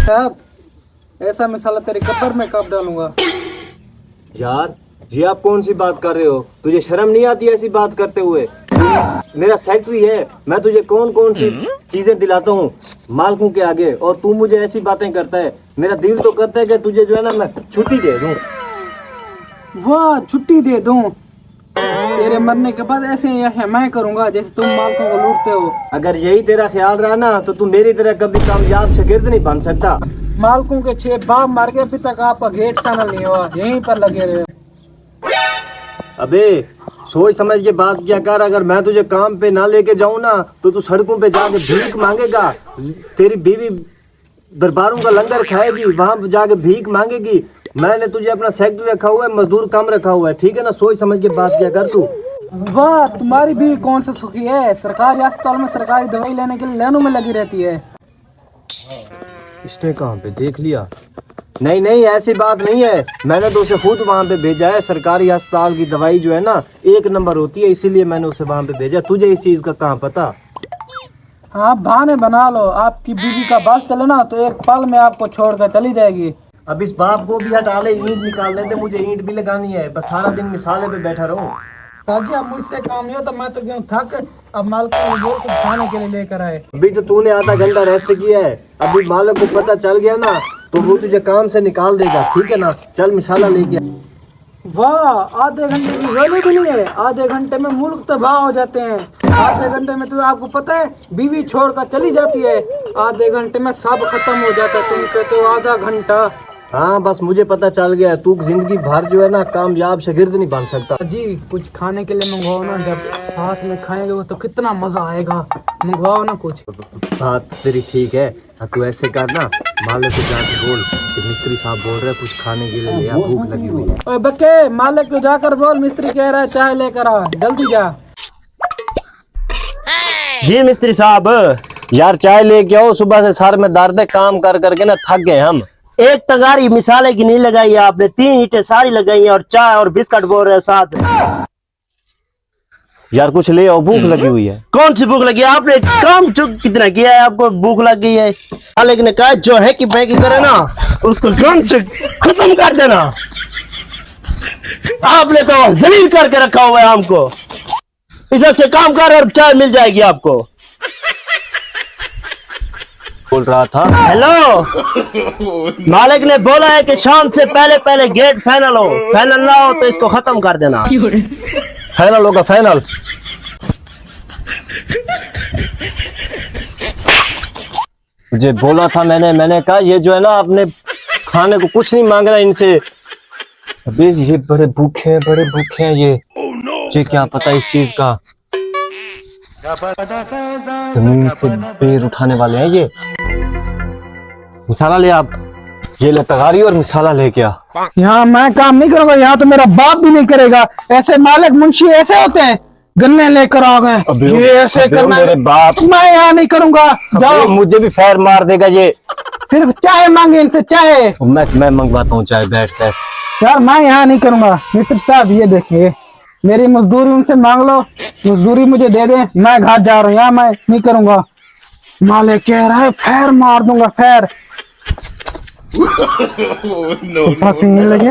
साहब, ऐसा मिसाला तेरे कब्र में कब डालूंगा। यार ये आप कौन सी बात कर रहे हो? तुझे शर्म नहीं आती ऐसी बात करते हुए? मेरा सेक्रेटरी है, मैं तुझे कौन कौन सी चीजें दिलाता हूँ मालकों के आगे, और तू मुझे ऐसी बातें करता है। मेरा दिल तो करता है कि तुझे जो है ना मैं छुट्टी दे दूँ। वाह, छुट्टी दे दूं? तेरे मरने के बाद ऐसे ही मैं करूंगा जैसे तुम मालकों को लूटते हो। अगर यही तेरा ख्याल रहा ना तो तू मेरी तरह कभी कामयाब शागिर्द नहीं बन सकता। मालकों के 6 बाप मार के अभी तक आपका गेट फाइनल नहीं हुआ, यहीं पर लगे रहे। अबे सोच समझ के बात किया कर। अगर मैं तुझे काम पे ना लेके जाऊं ना तो तू सड़कों पे जाके भीख मांगेगा। तेरी बीवी दरबारों का लंगर खाएगी, वहां जाके भीख मांगेगी। मैंने तुझे अपना सेक्रेटरी रखा हुआ है, मजदूर कम रखा हुआ है, ठीक है ना? सोच समझ के बात किया कर तू। वाह, तुम्हारी बीवी कौन सा सुखी है, सरकारी अस्पताल में सरकारी दवाई लेने के लिए लाइनों में लगी रहती है। इसने कहाँ पे देख लिया? नहीं नहीं, ऐसी बात नहीं है। मैंने तो उसे खुद वहाँ पे भेजा है। सरकारी अस्पताल की दवाई जो है ना 1 नंबर होती है, इसीलिए मैंने उसे वहाँ पे भेजा। तुझे इस चीज का कहाँ पता? हाँ, बहाने बना लो। आपकी बीवी का बस चले ना तो एक पल में आपको छोड़कर चली जाएगी। अब इस बाप को भी हटा ले, ईंट निकालने दे, मुझे ईंट भी लगानी है। बस सारा दिन मिसाले पे बैठा रहूं। जी, अब मुझसे काम नहीं होता, मैं तो क्यों थक। अब मालकों को कुछ खाने के लिए लेकर आए। अभी तो तूने आधा घंटा रेस्ट किया है। अभी मालिक को पता चल गया ना तो वो तुझे काम से निकाल देगा, ठीक है ना? चल मिसाला लेके आ। वाह, आधे घंटे की वैल्यू भी नहीं है। आधे घंटे में मुल्क तबाह हो जाते हैं। आधे घंटे में तो आपको पता है बीवी छोड़कर चली जाती है। आधे घंटे में सब खत्म हो जाता है, तुम कहते हो आधा घंटा। हाँ बस मुझे पता चल गया है। तू जिंदगी भर जो है ना कामयाब शागिर्द नहीं बन सकता। जी, कुछ खाने के लिए मंगवाओ ना, जब साथ में खाएंगे वो तो कितना मजा आएगा। मंगवाओ ना कुछ। बात तेरी ठीक है। तू ऐसे कर ना, मालिक को जाके बोल कि मिस्त्री साहब बोल रहे हैं कुछ खाने के लिए ले आ, भूख लगी हुई है। ओए बक्के, मालिक को जाकर बोल मिस्त्री कह रहा है चाय लेकर आ, जल्दी जा। जी मिस्त्री साहब, यार चाय लेके आओ। सुबह से सर में दर्द है, काम कर करके ना थक गए हम। एक तगारी मिसाले की नहीं लगाई है आपने, 3 ईंटें सारी लगाई हैं और चाय और बिस्कुट बोल रहे हैं साथ। यार कुछ ले आओ, भूख लगी हुई है। कौन सी भूख लगी है? आपने काम चुक कितना किया है, आपको भूख लग गई है? मालिक ने कहा जो है कि बैकी करे ना उसको तुरंत से खत्म कर देना। आपने तो जलील करके रखा हुआ है हमको। इधर से काम कर और चाय मिल जाएगी आपको। बोल रहा था हेलो, मालिक ने बोला है कि शाम से पहले पहले गेट फाइनल हो, फाइनल ना हो तो इसको खत्म कर देना। फाइनल होगा, फाइनल। मुझे बोला था, मैंने कहा ये जो है ना अपने खाने को कुछ नहीं मांग रहा इनसे। अबे ये बड़े भूखे हैं ये क्या पता इस चीज का। जमीन से पैर उठाने वाले हैं ये। मिसाला ले आप, ये ले तगारी और मिसाला लेके आ। यहाँ मैं काम नहीं करूंगा, यहाँ तो मेरा बाप भी नहीं करेगा। ऐसे मालिक मुंशी ऐसे होते हैं, गन्ने लेकर आ गए ये ऐसे करना। मेरे बाप, मैं यहाँ नहीं करूंगा, जाओ। मुझे भी फैर मार देगा ये। सिर्फ चाय मांगे इनसे, चाय। मैं मंगवाता हूँ चाय, बैठ। यार मैं यहाँ नहीं करूंगा। मिस्टर साहब ये देखिए, मेरी मजदूरी उनसे मांग लो, मजदूरी मुझे दे दें। मैं घर जा रहा हूँ, यहाँ मैं नहीं करूंगा। मालिक कह रहा है फैर मार दूंगा, फैर। लगे